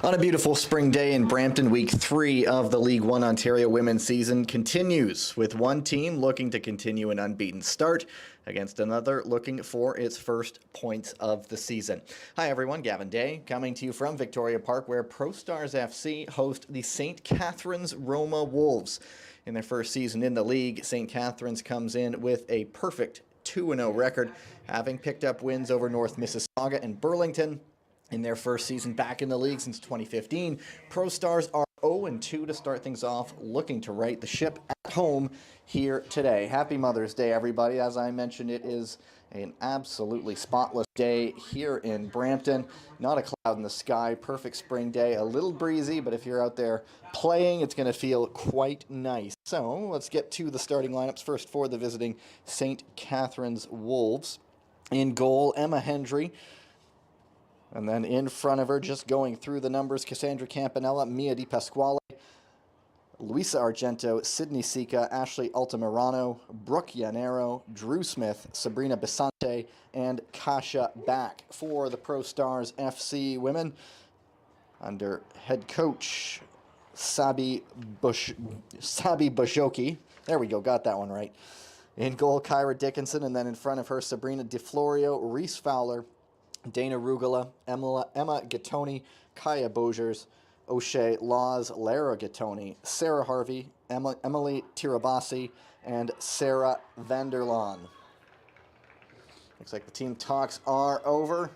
On a beautiful spring day in Brampton, Week 3 of the League One Ontario women's season continues, with one team looking to continue an unbeaten start against another looking for its first points of the season. Hi everyone, Gavin Day coming to you from Victoria Park, where Prostars FC host the St. Catharines Roma Wolves. In their first season in the league, St. Catharines comes in with a perfect 2-0 record, having picked up wins over North Mississauga and Burlington. In their first season back in the league since 2015, Prostars are 0-2 to start things off, looking to right the ship at home here today. Happy Mother's Day, everybody. As I mentioned, it is an absolutely spotless day here in Brampton. Not a cloud in the sky, perfect spring day, a little breezy, but if you're out there playing, it's going to feel quite nice. So let's get to the starting lineups first for the visiting St. Catharines Wolves. In goal, Emma Hendry. And then in front of her, just going through the numbers, Cassandra Campanella, Mia Di Pasquale, Luisa Argento, Sydney Sika, Ashley Altamirano, Brooke Yanero, Drew Smith, Sabrina Bisante, and Kasha Back for the Prostars FC women under head coach Sabi Bashoki. There we go, got that one right. In goal, Kyra Dickinson, and then in front of her, Sabrina DeFlorio, Reese Fowler, Dana Rugala, Emma Gattoni, Kaya Bojers, O'Shea Laws, Lara Gattoni, Sarah Harvey, Emily Tirabassi, and Sarah Vanderlaan. Looks like the team talks are over.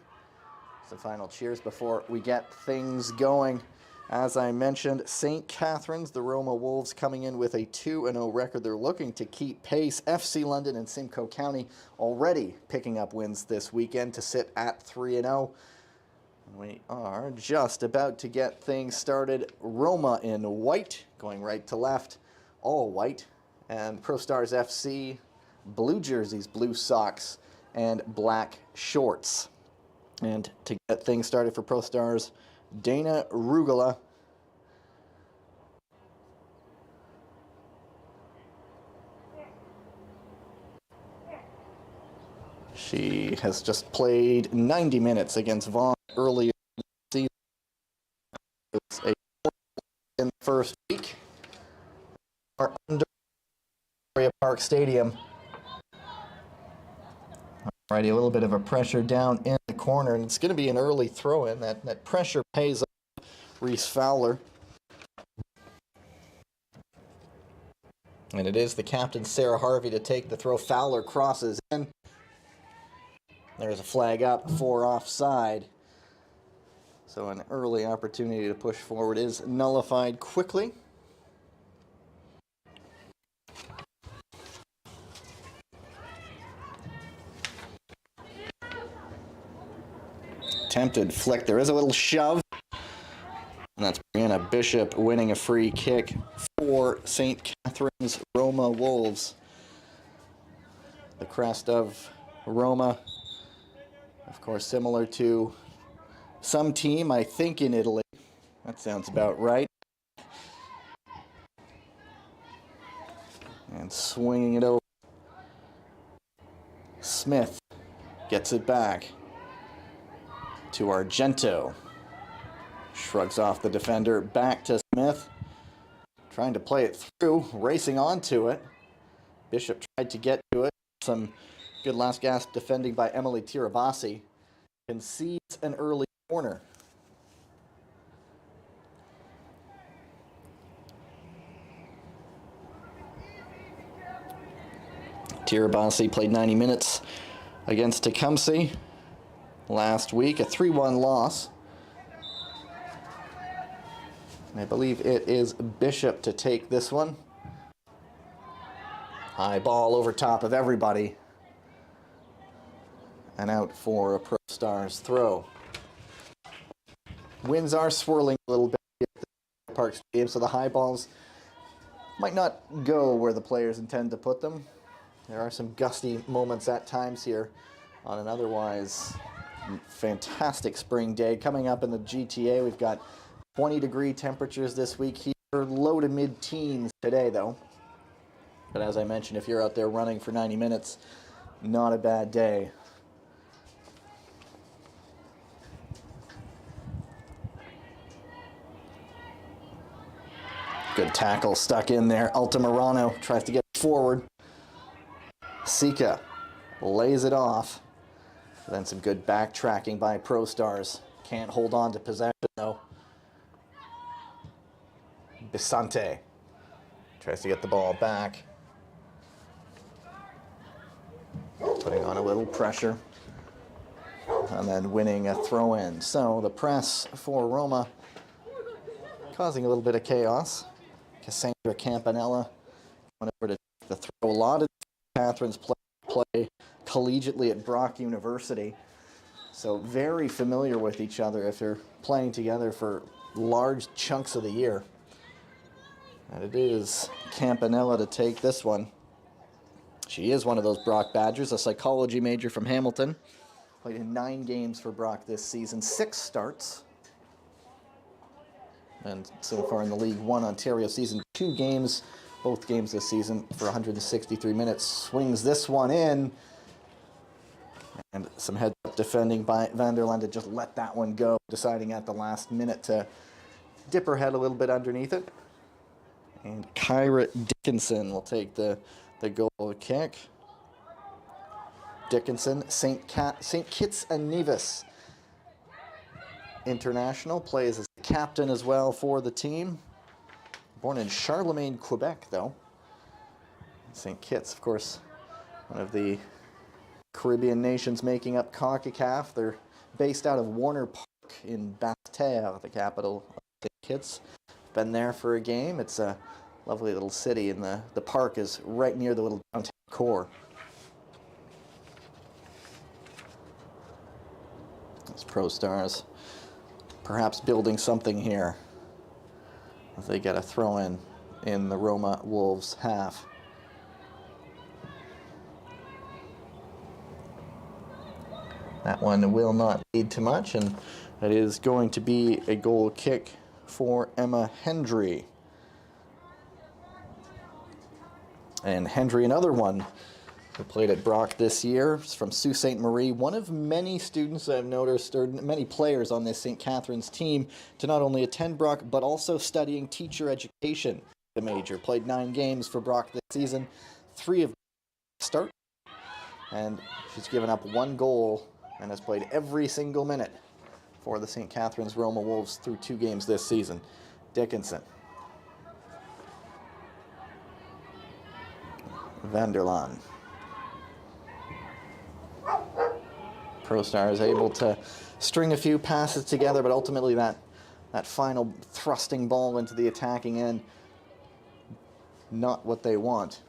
Some final cheers before we get things going. As I mentioned, St. Catharines, the Roma Wolves, coming in with a 2-0 record. They're looking to keep pace. FC London and Simcoe County already picking up wins this weekend to sit at 3-0. We are just about to get things started. Roma in white, going right to left, all white. And Prostars FC, blue jerseys, blue socks, and black shorts. And to get things started for Prostars, Dana Rugala. She has just played 90 minutes against Vaughan earlier in the season. It's a in the first week. Are under Victoria Park Stadium. Alrighty, a little bit of a pressure down in the corner, and it's going to be an early throw-in. That pressure pays off. Reese Fowler. And it is the captain, Sarah Harvey, to take the throw. Fowler crosses in. There's a flag up for offside. So an early opportunity to push forward is nullified quickly. Attempted flick. There is a little shove. That's Brianna Bishop winning a free kick for St. Catherine's Roma Wolves. The crest of Roma, of course, similar to some team, I think, in Italy. That sounds about right. And swinging it over. Smith gets it back to Argento. Shrugs off the defender, back to Smith. Trying to play it through, racing onto it. Bishop tried to get to it. Some good last gasp defending by Emily Tirabassi. Concedes an early corner. Tirabassi played 90 minutes against Tecumseh last week, a 3-1 loss. And I believe it is Bishop to take this one. High ball over top of everybody. And out for a Prostars throw. Winds are swirling a little bit at the Park Stadium, so the high balls might not go where the players intend to put them. There are some gusty moments at times here on an otherwise fantastic spring day. Coming up in the GTA, we've got 20-degree temperatures this week here, low to mid-teens today, though. But as I mentioned, if you're out there running for 90 minutes, not a bad day. Good tackle stuck in there. Altamirano tries to get forward. Sika lays it off. Then some good backtracking by Prostars. Can't hold on to possession, though. Bisante tries to get the ball back. Putting on a little pressure. And then winning a throw-in. So the press for Roma causing a little bit of chaos. Cassandra Campanella went over to the throw. A lot of Catherine's play collegiately at Brock University. So very familiar with each other if you're playing together for large chunks of the year. And it is Campanella to take this one. She is one of those Brock Badgers, a psychology major from Hamilton. Played in 9 games for Brock this season, 6 starts. And so far in the League 1 Ontario season, 2 games, both games this season for 163 minutes. Swings this one in. And some heads-up defending by Vanderland to just let that one go, deciding at the last minute to dip her head a little bit underneath it. And Kyra Dickinson will take the goal kick. Dickinson, St. Kitts and Nevis international, plays as the captain as well for the team. Born in Charlemagne, Quebec, though. St. Kitts, of course, one of the Caribbean nations making up CONCACAF. They're based out of Warner Park in Basse-Terre, the capital of St. Kitts. Been there for a game. It's a lovely little city, and the park is right near the little downtown core. It's Prostars perhaps building something here as they get a throw-in in the Roma Wolves half. That one will not lead to much, and it is going to be a goal kick for Emma Hendry. And Hendry, another one who played at Brock this year, is from Sault Ste. Marie, one of many students I've noticed, or many players on this St. Catherine's team, to not only attend Brock, but also studying teacher education. The major played 9 games for Brock this season, 3 of them start, and she's given up 1 goal and has played every single minute for the St. Catherine's Roma Wolves through 2 games this season. Dickinson. Vanderlaan. Prostars is able to string a few passes together, but ultimately that final thrusting ball into the attacking end, not what they want.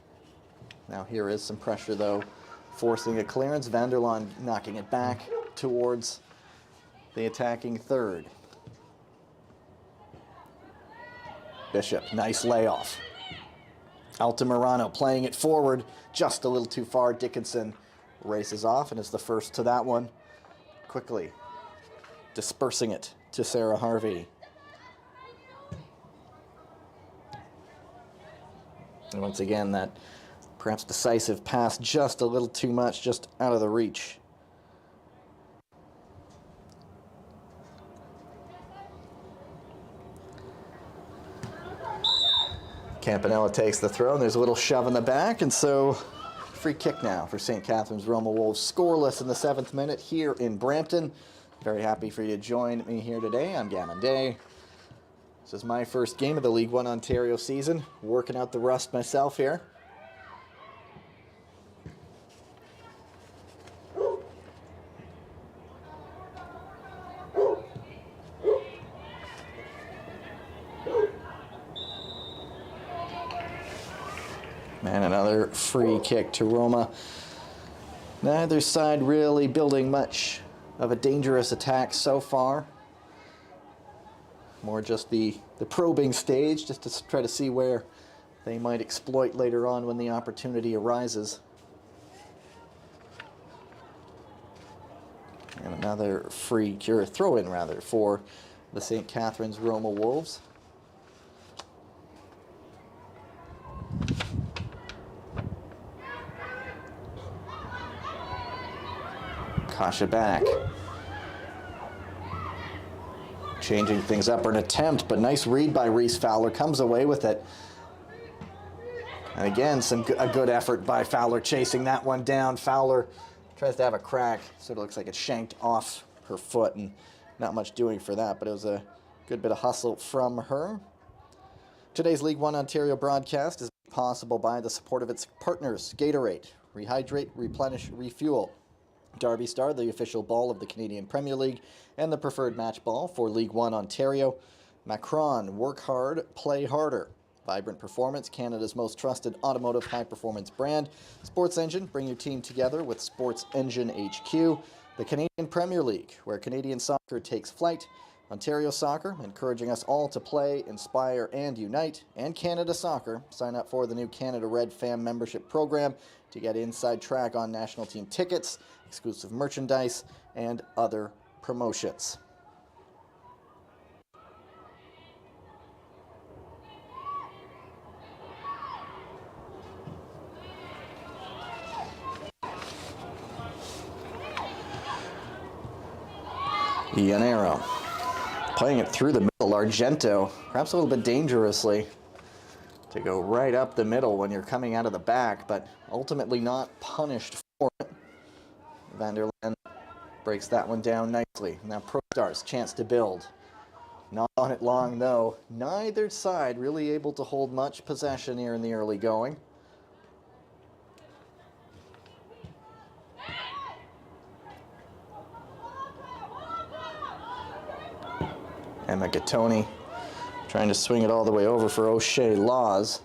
Now here is some pressure, though, forcing a clearance. Vanderlaan knocking it back towards the attacking third. Bishop, nice layoff. Altamirano playing it forward, just a little too far. Dickinson races off and is the first to that one. Quickly dispersing it to Sarah Harvey. And once again, that perhaps decisive pass, just a little too much, just out of the reach. Campanella takes the throw, and there's a little shove in the back, and so free kick now for St. Catharines Roma Wolves. Scoreless in the 7th minute here in Brampton. Very happy for you to join me here today. I'm Gavin. This is my first game of the League One Ontario season. Working out the rust myself here. And another free kick to Roma. Neither side really building much of a dangerous attack so far. More just the probing stage, just to try to see where they might exploit later on when the opportunity arises. And another free throw-in rather for the St. Catharines Roma Wolves. Kasha back. Changing things up for an attempt, but nice read by Reese Fowler. Comes away with it. And again, a good effort by Fowler chasing that one down. Fowler tries to have a crack. Sort of looks like it shanked off her foot, and not much doing for that, but it was a good bit of hustle from her. Today's League One Ontario broadcast is possible by the support of its partners: Gatorade, Rehydrate, Replenish, Refuel; Derby Star, the official ball of the Canadian Premier League and the preferred match ball for League One Ontario; Macron, work hard, play harder; Vibrant Performance, Canada's most trusted automotive high-performance brand; Sports Engine, bring your team together with Sports Engine HQ; the Canadian Premier League, where Canadian soccer takes flight; Ontario Soccer, encouraging us all to play, inspire, and unite; and Canada Soccer. Sign up for the new Canada Red Fam membership program to get inside track on national team tickets, exclusive merchandise, and other promotions. Ianero playing it through the middle. Argento, perhaps a little bit dangerously, to go right up the middle when you're coming out of the back, but ultimately not punished for it. Vanderland breaks that one down nicely. Now Prostars, chance to build. Not on it long though. Neither side really able to hold much possession here in the early going. Emma Gattoni trying to swing it all the way over for O'Shea Laws.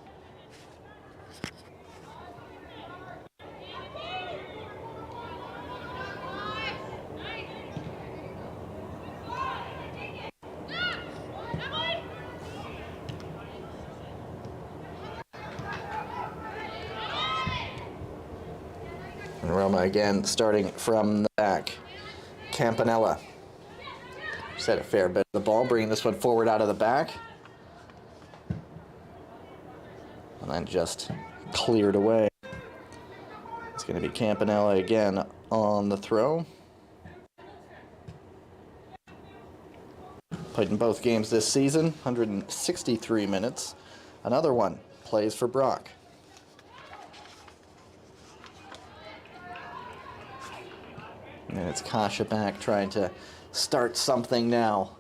And Roma again starting from the back. Campanella set a fair bit of the ball, bringing this one forward out of the back. And then just cleared away. It's going to be Campanella again on the throw. Played in both games this season, 163 minutes. Another one plays for Brock. And it's Kasha back trying to start something now.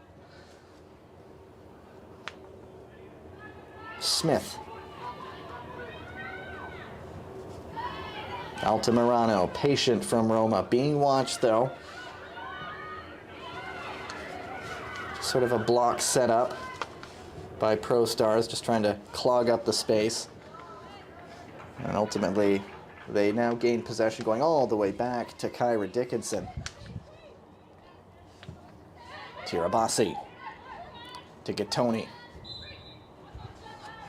Smith. Altamirano, patient from Roma, being watched though. Sort of a block set up by Prostars, just trying to clog up the space. And ultimately, they now gain possession going all the way back to Kyra Dickinson. Tirabassi to Gattoni.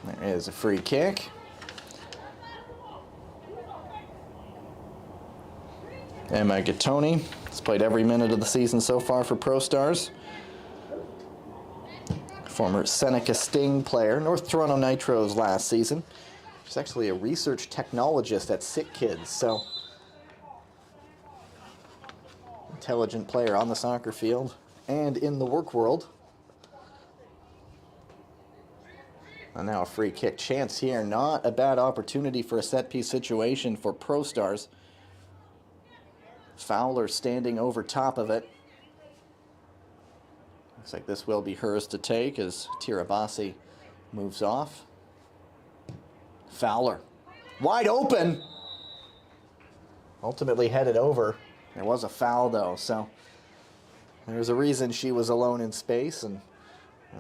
There is a free kick. Emma Gattoni has played every minute of the season so far for Prostars. Former Seneca Sting player, North Toronto Nitros last season. She's actually a research technologist at Sick Kids, so intelligent player on the soccer field and in the work world. And now a free kick chance here. Not a bad opportunity for a set-piece situation for Prostars. Fowler standing over top of it. Looks like this will be hers to take as Tirabassi moves off. Fowler. Wide open! Ultimately headed over. There was a foul though, so there's a reason she was alone in space, and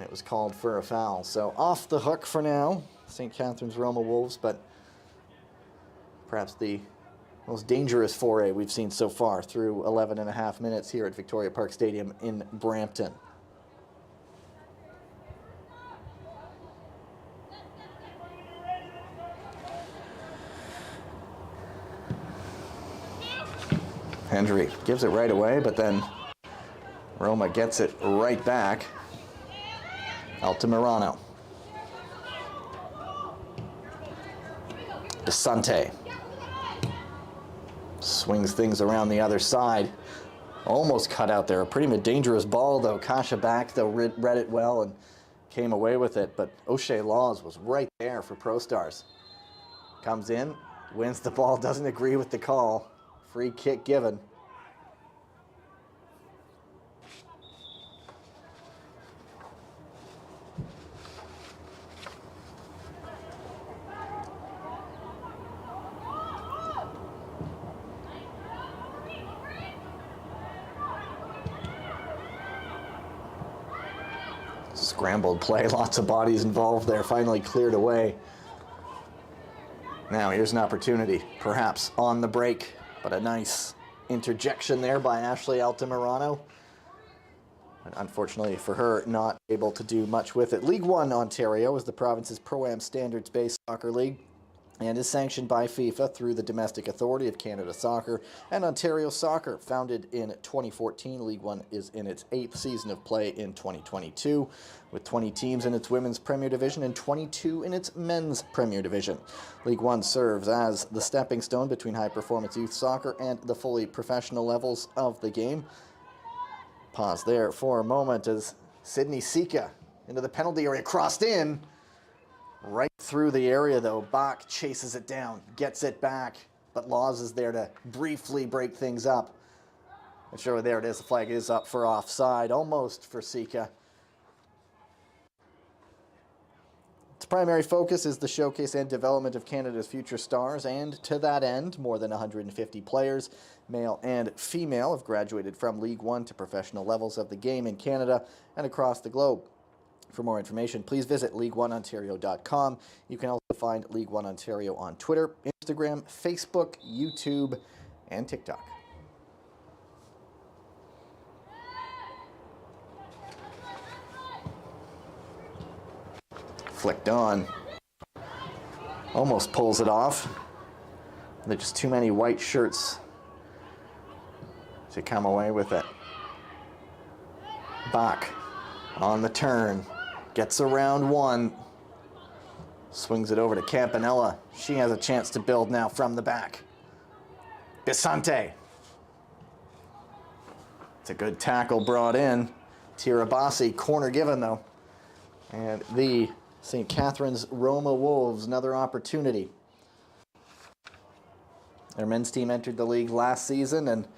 it was called for a foul. So off the hook for now, St. Catharines Roma Wolves, but perhaps the most dangerous foray we've seen so far through 11 and a half minutes here at Victoria Park Stadium in Brampton. Hendry gives it right away, but then Roma gets it right back. Altamirano. Desante. Swings things around the other side. Almost cut out there. A pretty dangerous ball, though. Kasha back, though, read it well and came away with it. But O'Shea Laws was right there for Prostars. Comes in, wins the ball, doesn't agree with the call. Free kick given. Scrambled play, lots of bodies involved there, finally cleared away. Now here's an opportunity, perhaps on the break, but a nice interjection there by Ashley Altamirano. And unfortunately for her, not able to do much with it. League One Ontario is the province's Pro-Am standards-based soccer league and is sanctioned by FIFA through the Domestic Authority of Canada Soccer and Ontario Soccer. Founded in 2014, League One is in its 8th season of play in 2022, with 20 teams in its Women's Premier Division and 22 in its Men's Premier Division. League One serves as the stepping stone between high-performance youth soccer and the fully professional levels of the game. Pause there for a moment as Sydney Sika into the penalty area, crossed in. Right through the area, though. Bach chases it down, gets it back, but Laws is there to briefly break things up. And sure, there it is. The flag is up for offside, almost for Sika. Its primary focus is the showcase and development of Canada's future stars, and to that end, more than 150 players, male and female, have graduated from League One to professional levels of the game in Canada and across the globe. For more information, please visit league1ontario.com. You can also find League One Ontario on Twitter, Instagram, Facebook, YouTube, and TikTok. Flicked on. Almost pulls it off. There's just too many white shirts to come away with it. Bach on the turn. Gets around one. Swings it over to Campanella. She has a chance to build now from the back. Bisante. It's a good tackle brought in. Tirabassi, corner given though. And the St. Catharines Roma Wolves, another opportunity. Their men's team entered the league last season, and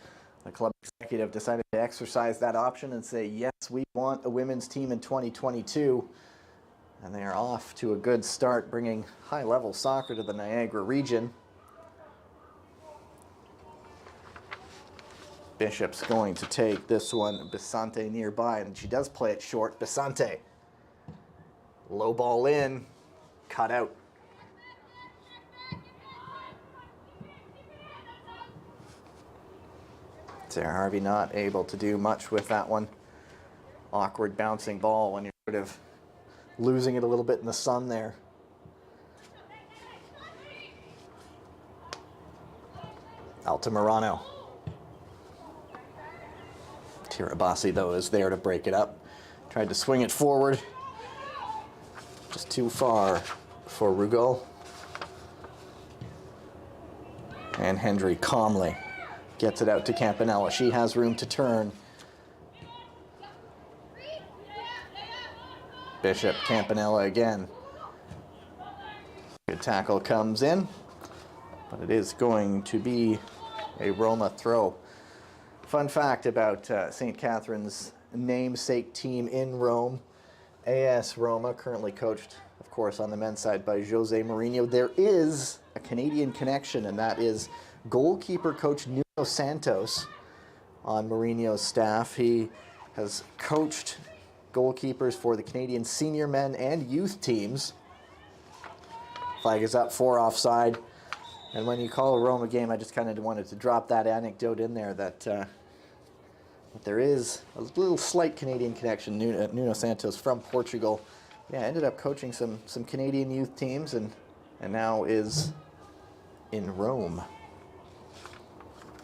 the club executive decided to exercise that option and say, yes, we want a women's team in 2022. And they are off to a good start, bringing high-level soccer to the Niagara region. Bishop's going to take this one. Bisante nearby, and she does play it short. Bisante. Low ball in. Cut out. Sarah Harvey not able to do much with that one. Awkward bouncing ball when you're sort of losing it a little bit in the sun there. Altamirano. Tirabassi, though, is there to break it up. Tried to swing it forward. Just too far for Rugal. And Hendry calmly gets it out to Campanella. She has room to turn. Bishop, Campanella again. Good tackle comes in, but it is going to be a Roma throw. Fun fact about St. Catherine's namesake team in Rome, AS Roma, currently coached, of course, on the men's side by Jose Mourinho. There is a Canadian connection, and that is goalkeeper coach Nuno Santos on Mourinho's staff. He has coached goalkeepers for the Canadian senior men and youth teams. Flag is up for offside. And when you call a Roma game, I just kind of wanted to drop that anecdote in there that there is a little slight Canadian connection. Nuno Santos from Portugal. Yeah, ended up coaching some Canadian youth teams and now is in Rome.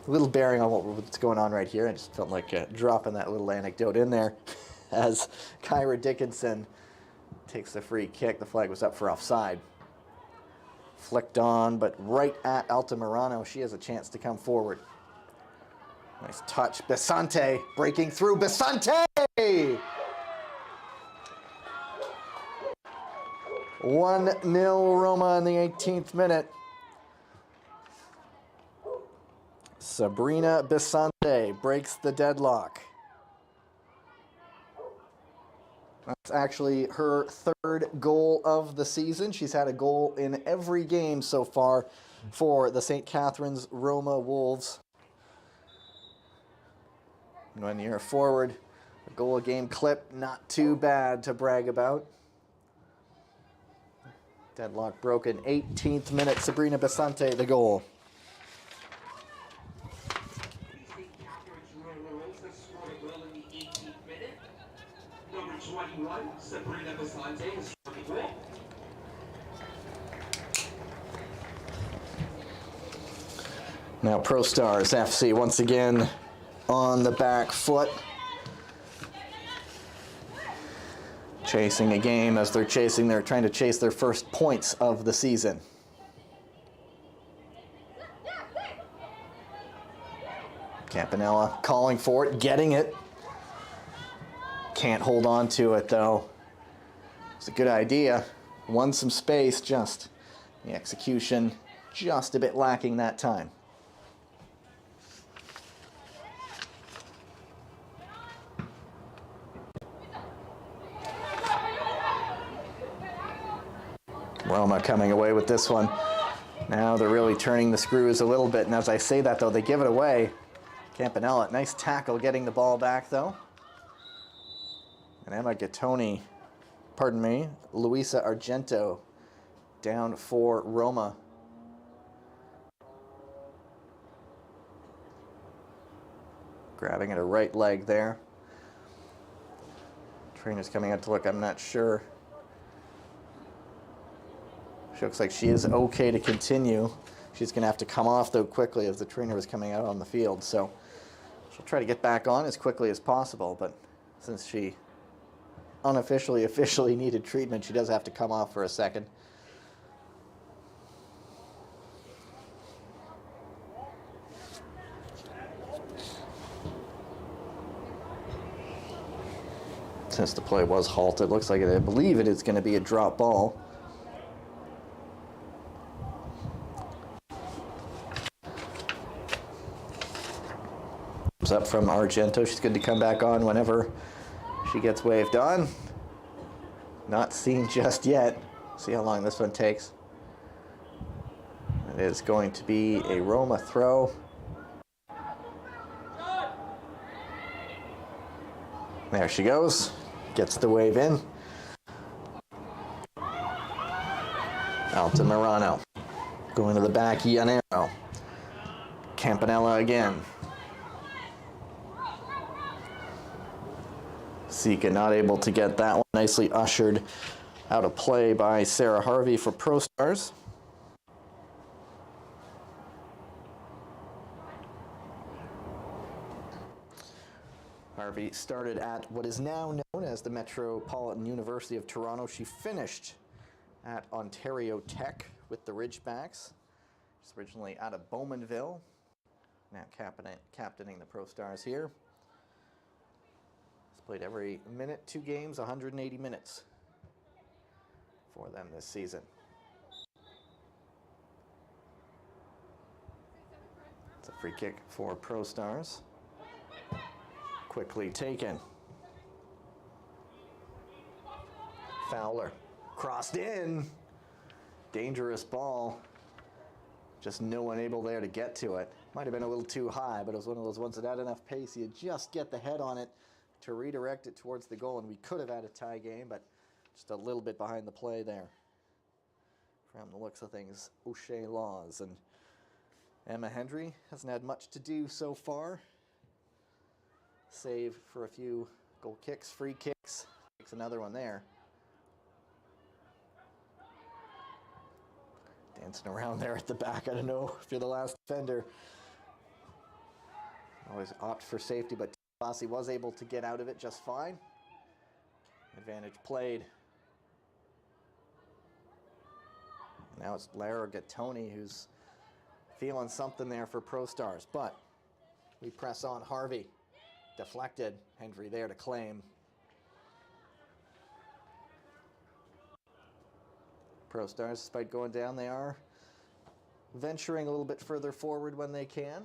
A little bearing on what's going on right here. I just felt like dropping that little anecdote in there as Kyra Dickinson takes the free kick. The flag was up for offside. Flicked on, but right at Altamirano. She has a chance to come forward. Nice touch. Besante breaking through. Besante! 1-0 Roma in the 18th minute. Sabrina Besante breaks the deadlock. That's actually her third goal of the season. She's had a goal in every game so far for the St. Catherine's Roma Wolves. When you're forward, a goal a game clip, not too bad to brag about. Deadlock broken, 18th minute, Sabrina Besante, the goal. Now Prostars FC once again on the back foot. Chasing a game as they're trying to chase their first points of the season. Campanella calling for it, getting it. Can't hold on to it though. It's a good idea. Won some space, just the execution just a bit lacking that time. Roma coming away with this one. Now they're really turning the screws a little bit, and as I say that though, they give it away. Campanella, nice tackle getting the ball back though. And Emma Gattoni, Luisa Argento down for Roma. Grabbing at her right leg there. Trainer's coming out to look, I'm not sure. She looks like she is okay to continue. She's going to have to come off, though, quickly as the trainer was coming out on the field. So she'll try to get back on as quickly as possible. But since she officially needed treatment, she does have to come off for a second. Since the play was halted, looks like I believe it is going to be a drop ball. Up from Argento. She's good to come back on whenever she gets waved on. Not seen just yet. See how long this one takes. It is going to be a Roma throw. There she goes. Gets the wave in. Altamirano. Going to the back, Llanero. Campanella again. Sika not able to get that one. Nicely ushered out of play by Sarah Harvey for Prostars. Harvey started at what is now known as the Metropolitan University of Toronto. She finished at Ontario Tech with the Ridgebacks. She's originally out of Bowmanville, now captaining the Prostars here. She's played every minute, 2 games, 180 minutes for them this season. It's a free kick for Prostars. Quickly taken. Fowler crossed in. Dangerous ball. Just no one able there to get to it. Might have been a little too high, but it was one of those ones that had enough pace. You just get the head on it to redirect it towards the goal, and we could have had a tie game, but just a little bit behind the play there. From the looks of things, O'Shea Laws, and Emma Hendry hasn't had much to do so far. Save for a few goal kicks, free kicks. Takes another one there. Dancing around there at the back. I don't know if you're the last defender. Always opt for safety, but Bossy was able to get out of it just fine. Advantage played. Now it's Lara Gattoni who's feeling something there for Prostars, but we press on. Harvey deflected. Hendry there to claim. Prostars, despite going down, they are venturing a little bit further forward when they can.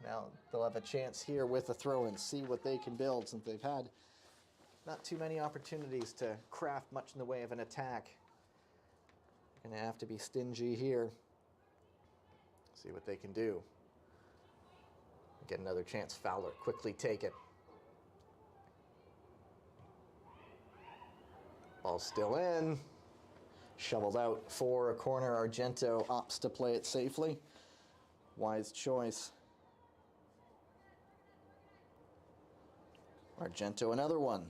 Now they'll have a chance here with a throw-in, see what they can build, since they've had not too many opportunities to craft much in the way of an attack. Gonna have to be stingy here. See what they can do. Get another chance. Fowler quickly taken. Ball still in. Shoveled out for a corner. Argento opts to play it safely. Wise choice. Argento, another one.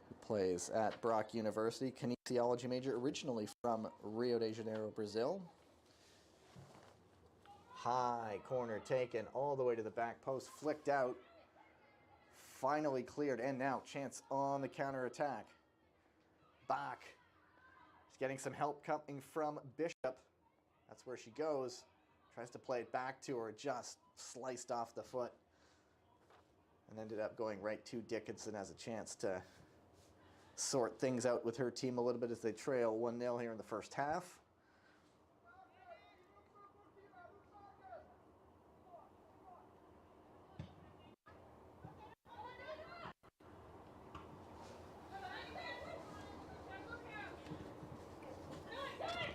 Who plays at Brock University. Kinesiology major, originally from Rio de Janeiro, Brazil. High corner taken all the way to the back post. Flicked out. Finally cleared. And now chance on the counterattack. Bach. She's getting some help coming from Bishop. That's where she goes. Tries to play it back to her. Just sliced off the foot. And ended up going right to Dickinson as a chance to sort things out with her team a little bit as they trail 1-0 here in the first half.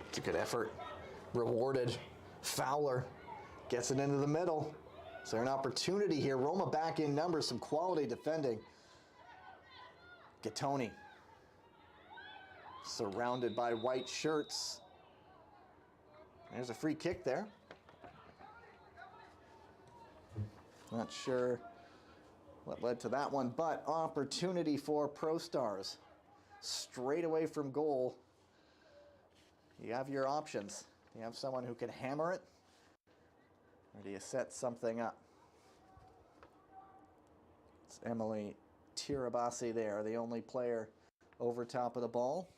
It's a good effort. Rewarded. Fowler gets it into the middle. Is there an opportunity here? Roma back in numbers, some quality defending. Gattoni. Surrounded by white shirts. There's a free kick there. Not sure what led to that one, but opportunity for Prostars. Straight away from goal. You have your options. You have someone who can hammer it, or do you set something up? It's Emily Tirabassi there, the only player over top of the ball.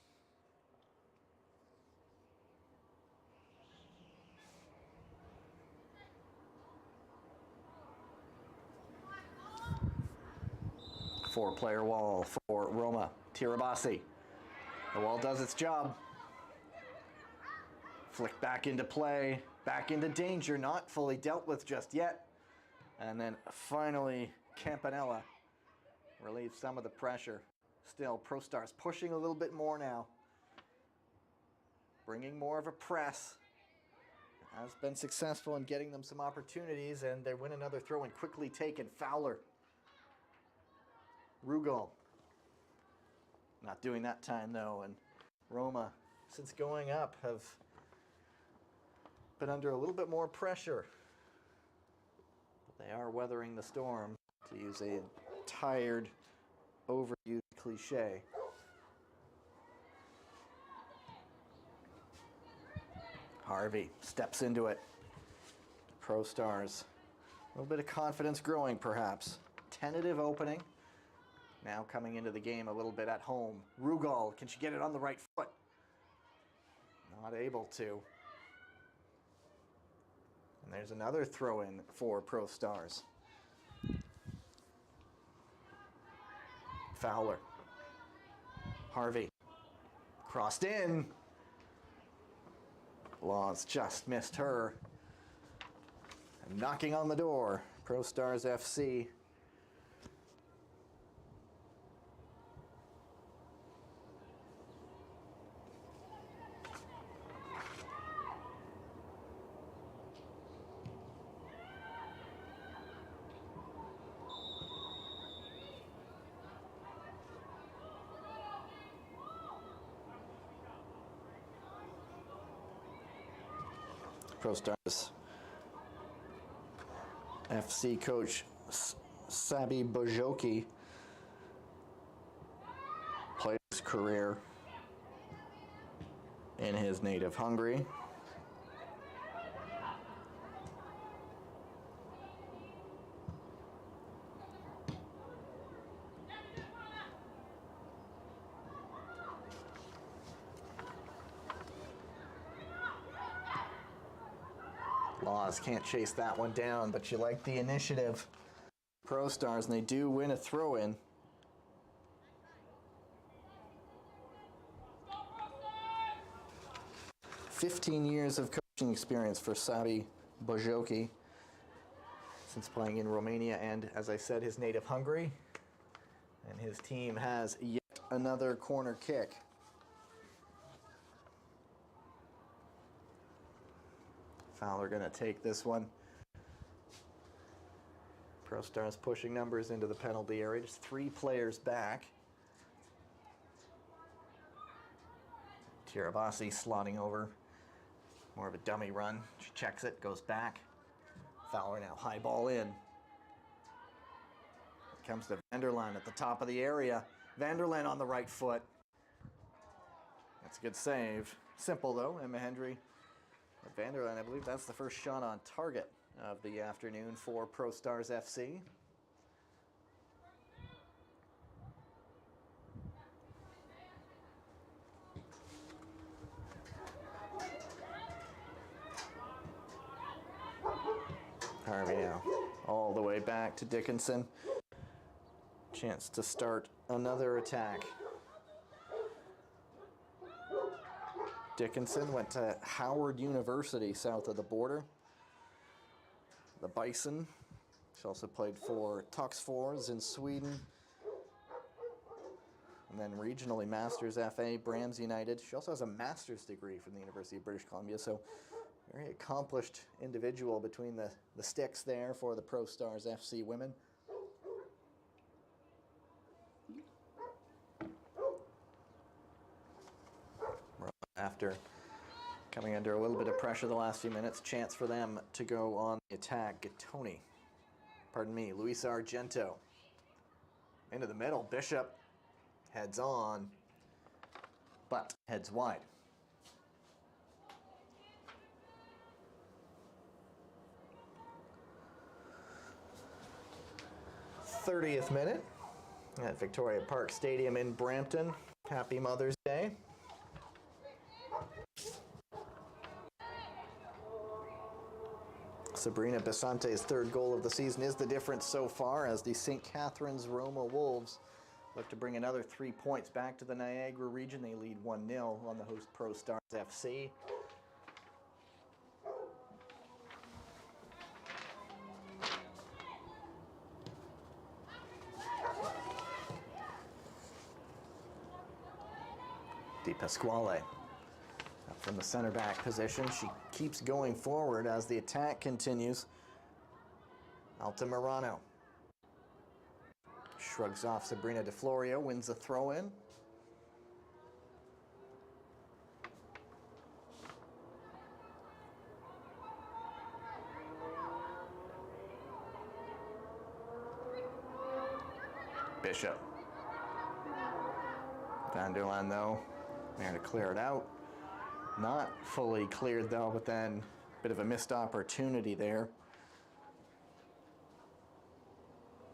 Four-player wall for Roma. Tirabassi. The wall does its job. Flick back into play, back into danger, not fully dealt with just yet. And then finally, Campanella relieves some of the pressure. Still, Prostars pushing a little bit more now. Bringing more of a press. Has been successful in getting them some opportunities, and they win another throw and quickly taken. Fowler. Rugal. Not doing that time though, and Roma, since going up, have been under a little bit more pressure. But they are weathering the storm, to use a tired, overused cliche. Harvey steps into it. Prostars. A little bit of confidence growing, perhaps. tentative opening. Now coming into the game a little bit at home. Rugal, can she get it on the right foot? Not able to. And there's another throw-in for Prostars. Fowler. Harvey. Crossed in. Laws just missed her. And knocking on the door. Prostars FC. Prostars FC coach Sabi Bojoki played his career in his native Hungary. Laws can't chase that one down, but you like the initiative. Prostars, and they do win a throw-in. "15 years of coaching experience for Sabi Bojoki since playing in Romania and, as I said, his native Hungary. And his team has yet another corner kick. Fowler going to take this one. Prostars pushing numbers into the penalty area. Just 3 players back. Tirabassi slotting over. More of a dummy run. She checks it, goes back. Fowler now high ball in. Comes to Vanderlaan at the top of the area. Vanderlaan on the right foot. That's a good save. Simple though, Emma Hendry. Vanderlaan, I believe that's the first shot on target of the afternoon for Prostars FC. Harvey now all the way back to Dickinson. Chance to start another attack. Dickinson went to Howard University south of the border. The Bison. She also played for Töcksfors in Sweden. And then regionally Masters FA, Brams United. She also has a master's degree from the University of British Columbia, so very accomplished individual between the sticks there for the Prostars FC women. After coming under a little bit of pressure the last few minutes, chance for them to go on the attack. Luis Argento. Into the middle, Bishop heads on, but heads wide. '30th minute at Victoria Park Stadium in Brampton. Happy Mother's Day. Sabrina Basante's 3rd goal of the season is the difference so far as the St. Catharines Roma Wolves look to bring another 3 points back to the Niagara region. They lead 1-0 on the host Prostars FC. Di Pasquale from the center back position. She keeps going forward as the attack continues. Altamirano shrugs off Sabrina De Florio, wins the throw-in. Bishop. Vanderlaan though, there to clear it out. Not fully cleared though, but then a bit of a missed opportunity there.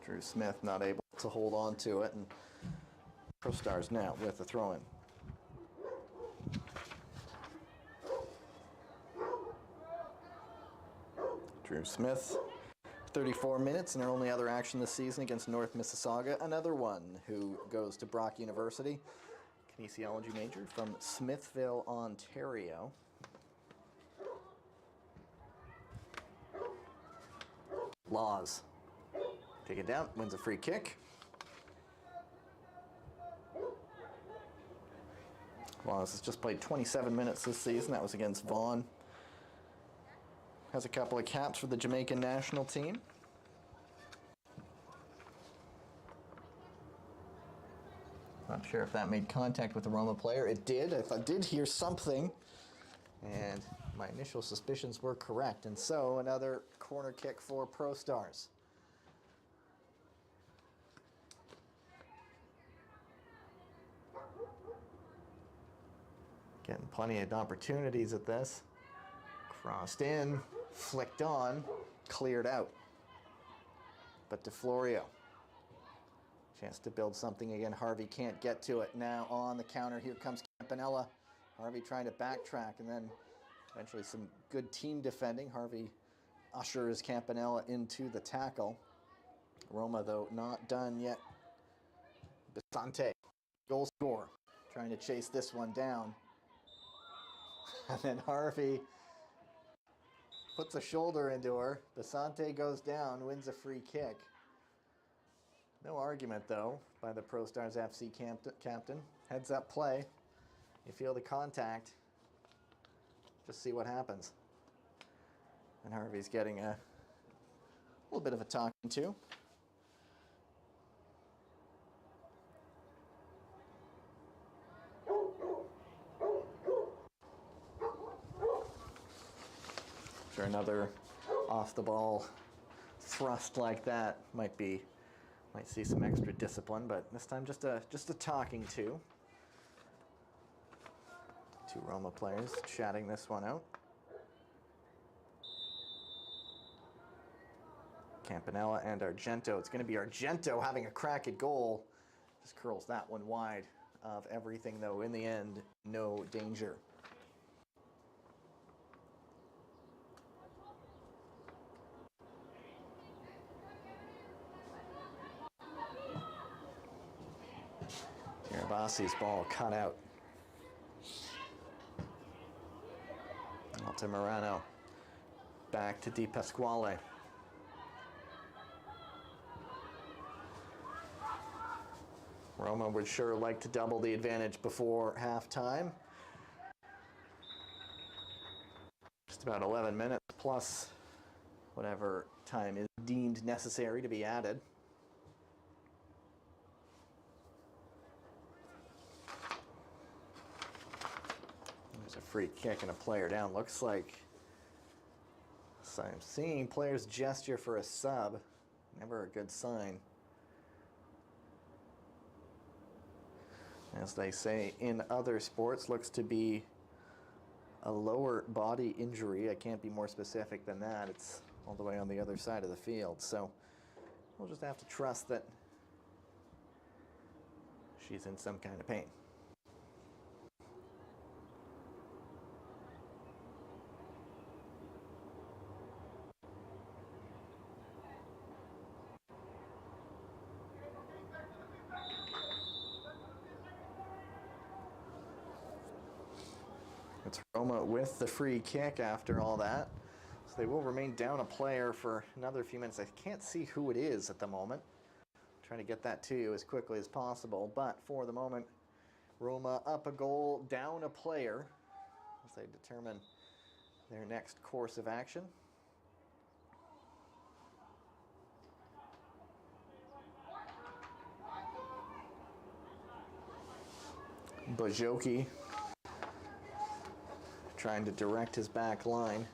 Drew Smith not able to hold on to it, and Prostars now with the throw-in. Drew Smith, 34 minutes in their only other action this season against North Mississauga. Another one who goes to Brock University, kinesiology major from Smithville, Ontario. Laws. Take it down, wins a free kick. Laws has just played 27 minutes this season. That was against Vaughan. Has a couple of caps for the Jamaican national team. Not sure if that made contact with the Roma player. It did. I did hear something, and my initial suspicions were correct. And so another corner kick for Prostars. Getting plenty of opportunities at this. Crossed in, flicked on, cleared out. But to Florio. Chance to build something again. Harvey can't get to it. Now on the counter, here comes Campanella. Harvey trying to backtrack, and then eventually some good team defending. Harvey ushers Campanella into the tackle. Roma, though, not done yet. Basante, goal scorer, trying to chase this one down. And then Harvey puts a shoulder into her. Basante goes down, wins a free kick. No argument, though, by the Prostars FC captain. Heads up play. You feel the contact. Just see what happens. And Harvey's getting a little bit of a talking to. Sure, another off-the-ball thrust like that might see some extra discipline, but this time just a talking to. Two Roma players chatting this one out. Campanella and Argento. It's going to be Argento having a crack at goal. Just curls that one wide of everything, though. In the end, no danger. Bassi's ball cut out. Alta Morano. Back to Di Pasquale. Roma would sure like to double the advantage before halftime. Just about 11 minutes plus whatever time is deemed necessary to be added. There's a free kick and a player down. Looks like, so I'm seeing players gesture for a sub. Never a good sign. As they say in other sports, looks to be a lower body injury. I can't be more specific than that. It's all the way on the other side of the field. So we'll just have to trust that she's in some kind of pain. It's Roma with the free kick after all that. So they will remain down a player for another few minutes. I can't see who it is at the moment. I'm trying to get that to you as quickly as possible. But for the moment, Roma up a goal, down a player as they determine their next course of action. Bajoki trying to direct his back line.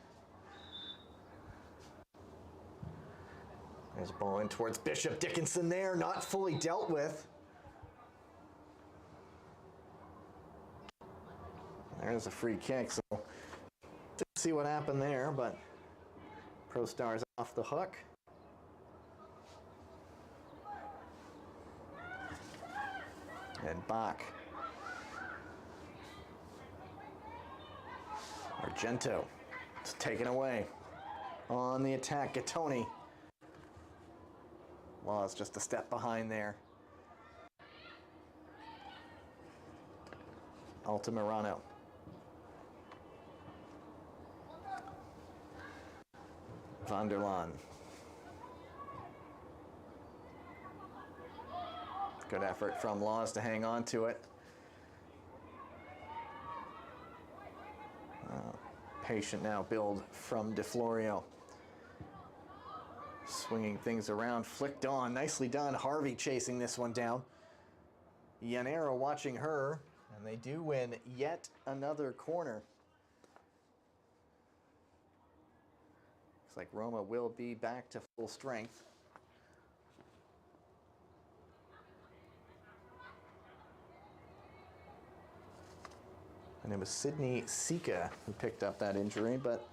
There's a ball in towards Bishop. Dickinson there, not fully dealt with. There's a free kick, so didn't see what happened there, but Prostars off the hook. And Bach. Argento. It's taken away. On the attack, Gattoni. Laws just a step behind there. Altamirano. Van der Laan. Good effort from Laws to hang on to it. Patient now build from DeFlorio. Swinging things around, flicked on, nicely done. Harvey chasing this one down. Llanero watching her, and they do win yet another corner. Looks like Roma will be back to full strength. And it was Sydney Sika who picked up that injury, but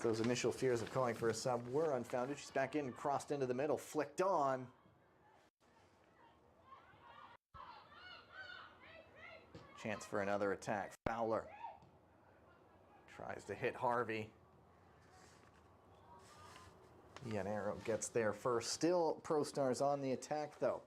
those initial fears of calling for a sub were unfounded. She's back in, crossed into the middle, flicked on. Chance for another attack. Fowler tries to hit Harvey. Llanero gets there first. Still Prostars on the attack, though.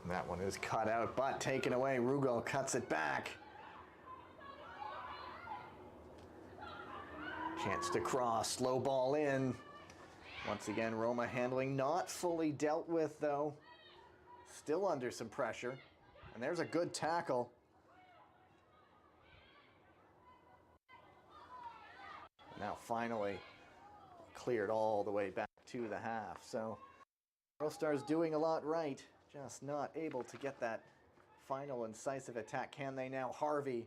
That one is cut out, but taken away. Rugal cuts it back. Chance to cross, slow ball in. Once again, Roma handling not fully dealt with, though. Still under some pressure. And there's a good tackle. Now finally cleared all the way back to the half. So Prostars doing a lot right. Just not able to get that final incisive attack. Can they now? Harvey.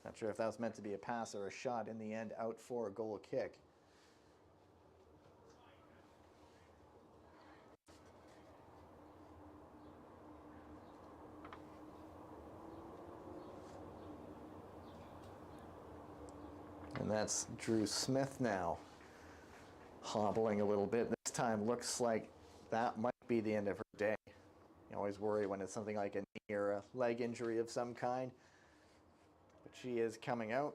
Not sure if that was meant to be a pass or a shot. In the end, out for a goal kick. And that's Drew Smith now, hobbling a little bit. This time looks like that might be the end of her day. You always worry when it's something like a knee or a leg injury of some kind. But she is coming out.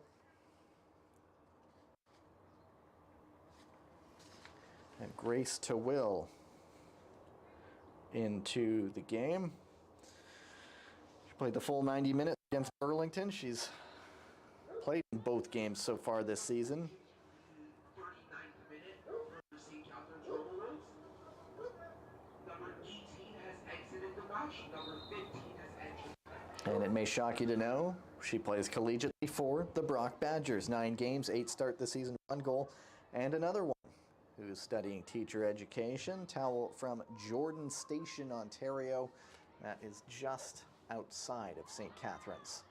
And Grace to Will into the game. She played the full 90 minutes against Burlington. She's played in both games so far this season. And it may shock you to know, she plays collegiately for the Brock Badgers. 9 games, 8 start this season, 1 goal, and another one who's studying teacher education. Towel from Jordan Station, Ontario. That is just outside of St. Catharines.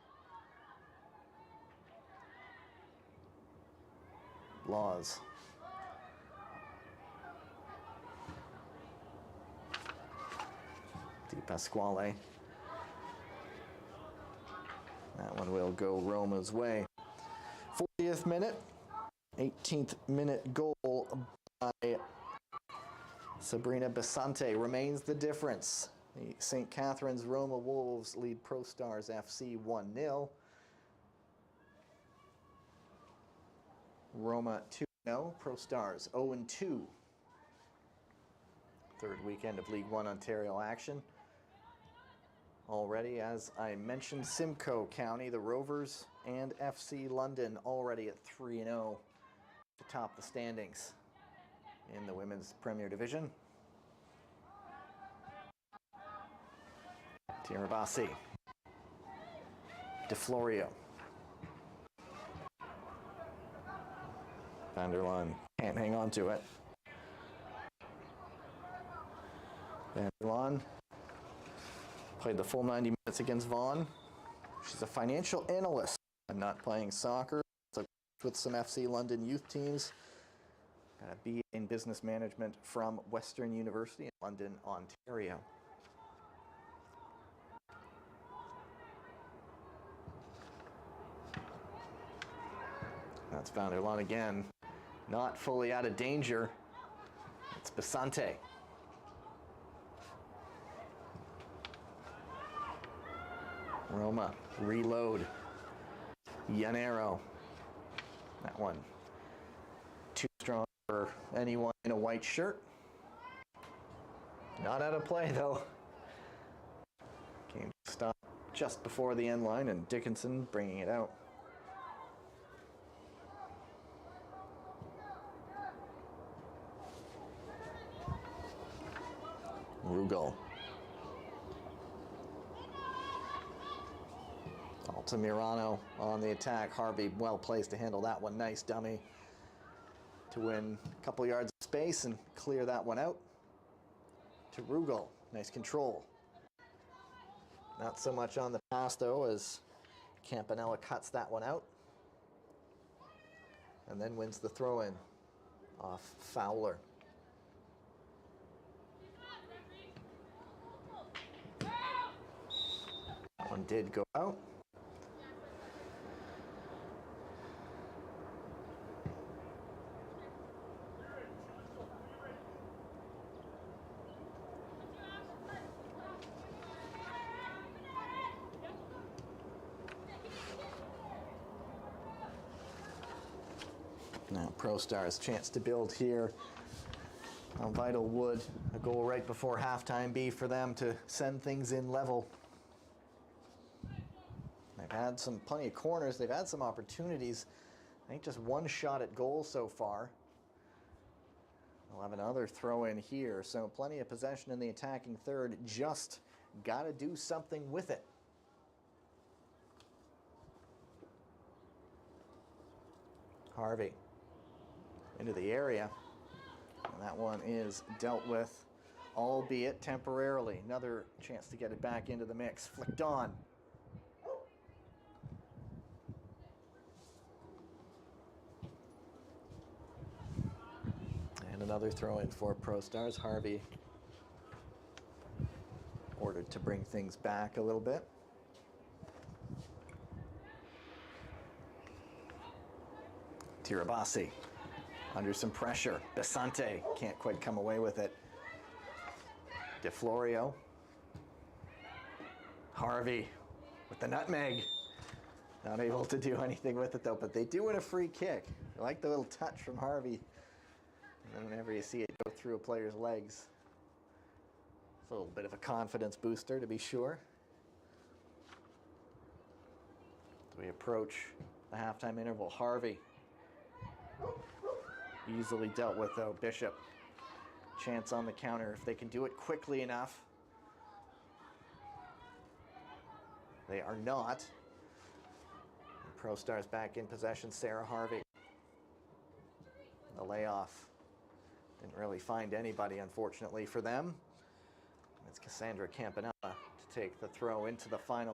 Laws. Di Pasquale. That one will go Roma's way. 40th minute, 18th minute goal by Sabrina Basante remains the difference. The St. Catharines Roma Wolves lead Prostars FC 1-0. Roma 2-0, Prostars 0-2. Third weekend of League One Ontario action. Already, as I mentioned, Simcoe County, the Rovers, and FC London already at 3-0 to top the standings in the Women's Premier Division. Tirabassi. DeFlorio. Van der Laan can't hang on to it. Van der Laan played the full 90 minutes against Vaughan. She's a financial analyst and not playing soccer. So with some FC London youth teams. Got a BA in Business Management from Western University in London, Ontario. That's Vanderlaan again. Not fully out of danger. It's Basante. Roma, reload. Llanero. That one too strong for anyone in a white shirt. Not out of play though. Game stopped just before the end line and Dickinson bringing it out. Rugal. Altamirano on the attack. Harvey well placed to handle that one. Nice dummy to win a couple yards of space and clear that one out. To Rugal. Nice control. Not so much on the pass though as Campanella cuts that one out. And then wins the throw in off Fowler. That one did go out. Now Prostars chance to build here. How vital would a goal right before halftime be for them to send things in level? They've had plenty of corners. They've had some opportunities. I think just one shot at goal so far. They'll have another throw in here. So plenty of possession in the attacking third. Just got to do something with it. Harvey into the area. And that one is dealt with, albeit temporarily. Another chance to get it back into the mix. Flicked on. And another throw in for Prostars. Harvey ordered to bring things back a little bit. Tirabassi under some pressure. Basante can't quite come away with it. De Florio. Harvey with the nutmeg. Not able to do anything with it though, but they do win a free kick. I like the little touch from Harvey. And then whenever you see it go through a player's legs, it's a little bit of a confidence booster to be sure. As we approach the halftime interval, Harvey easily dealt with though. Bishop, chance on the counter if they can do it quickly enough. They are not. And Prostars back in possession. Sarah Harvey. The layoff didn't really find anybody, unfortunately for them. It's Cassandra Campanella to take the throw into the final.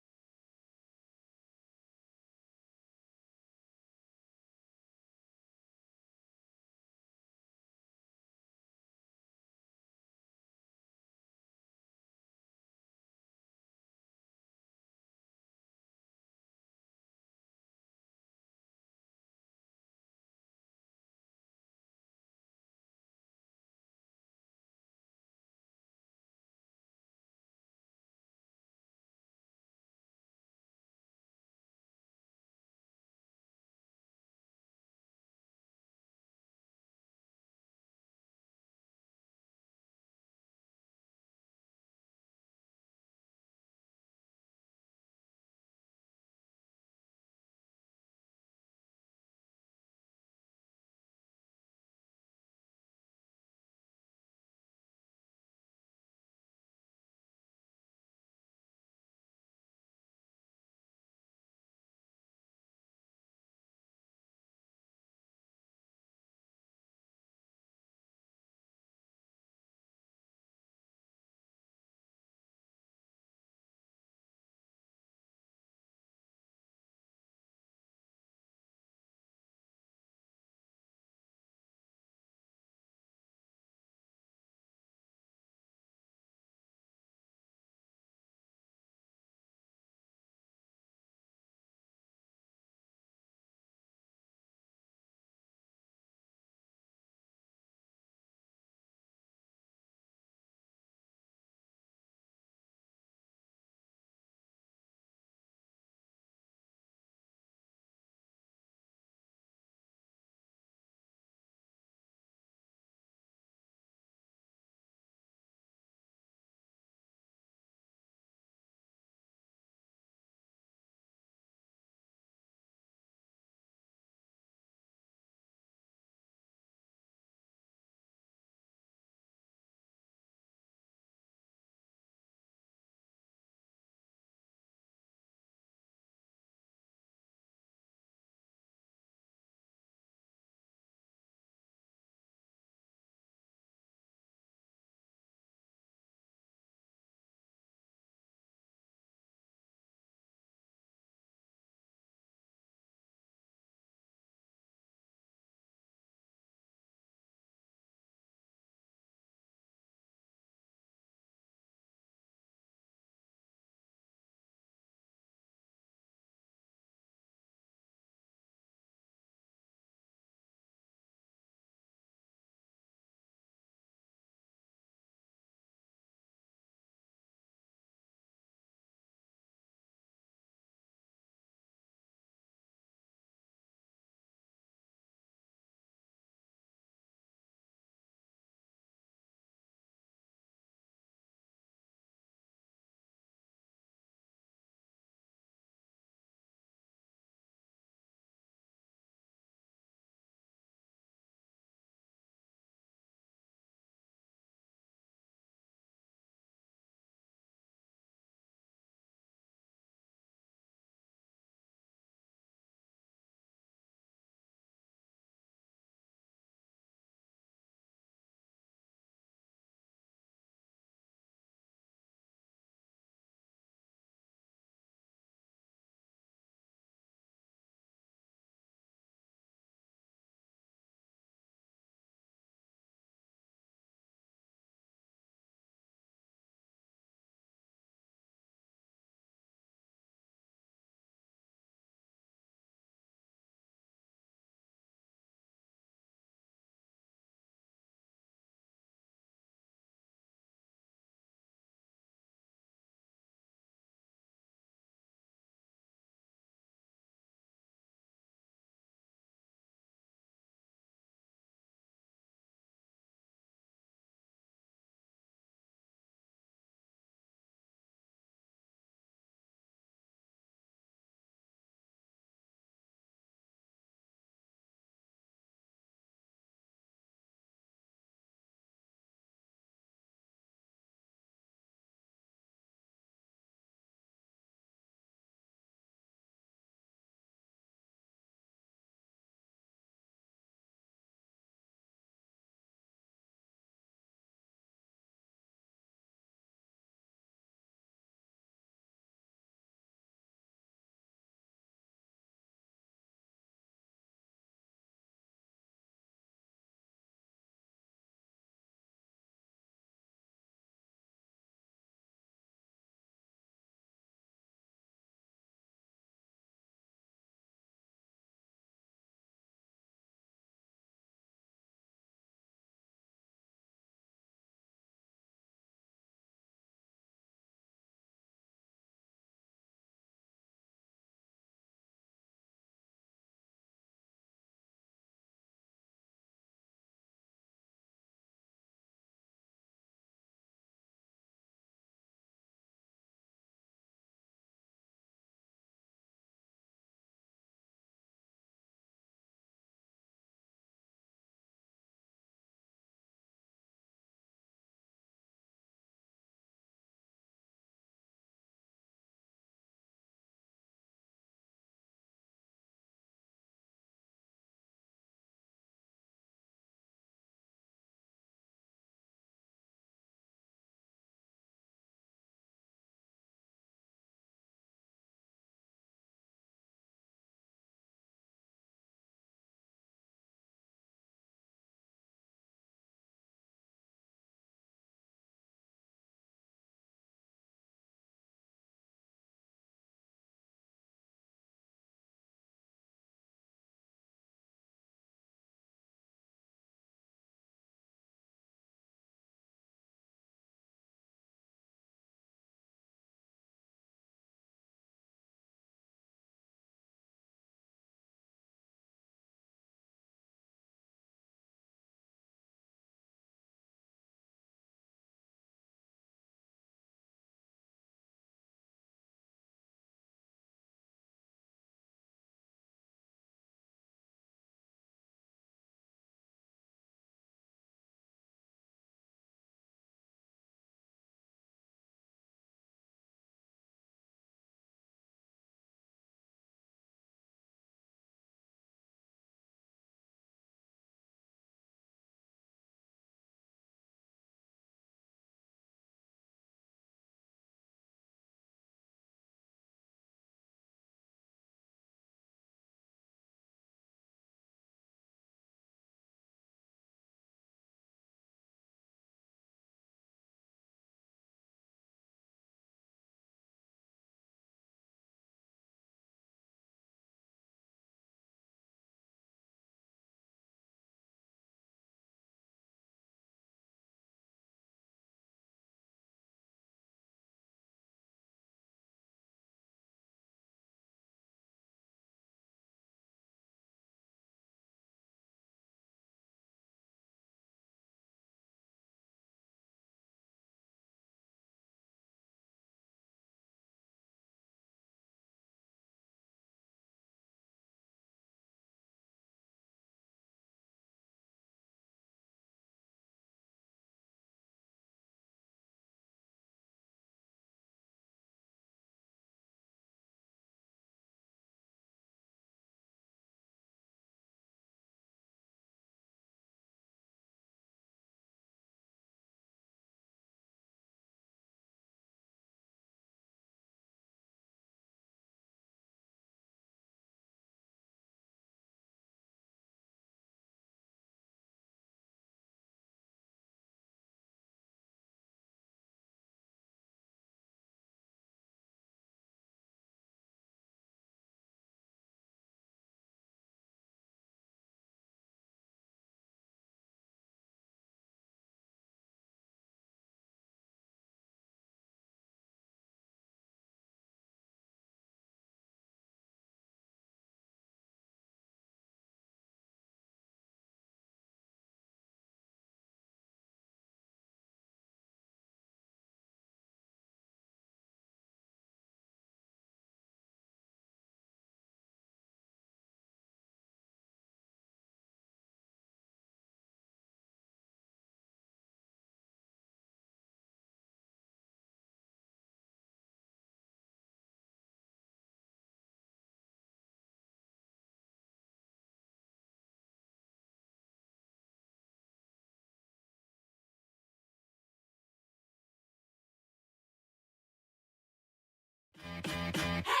Hey!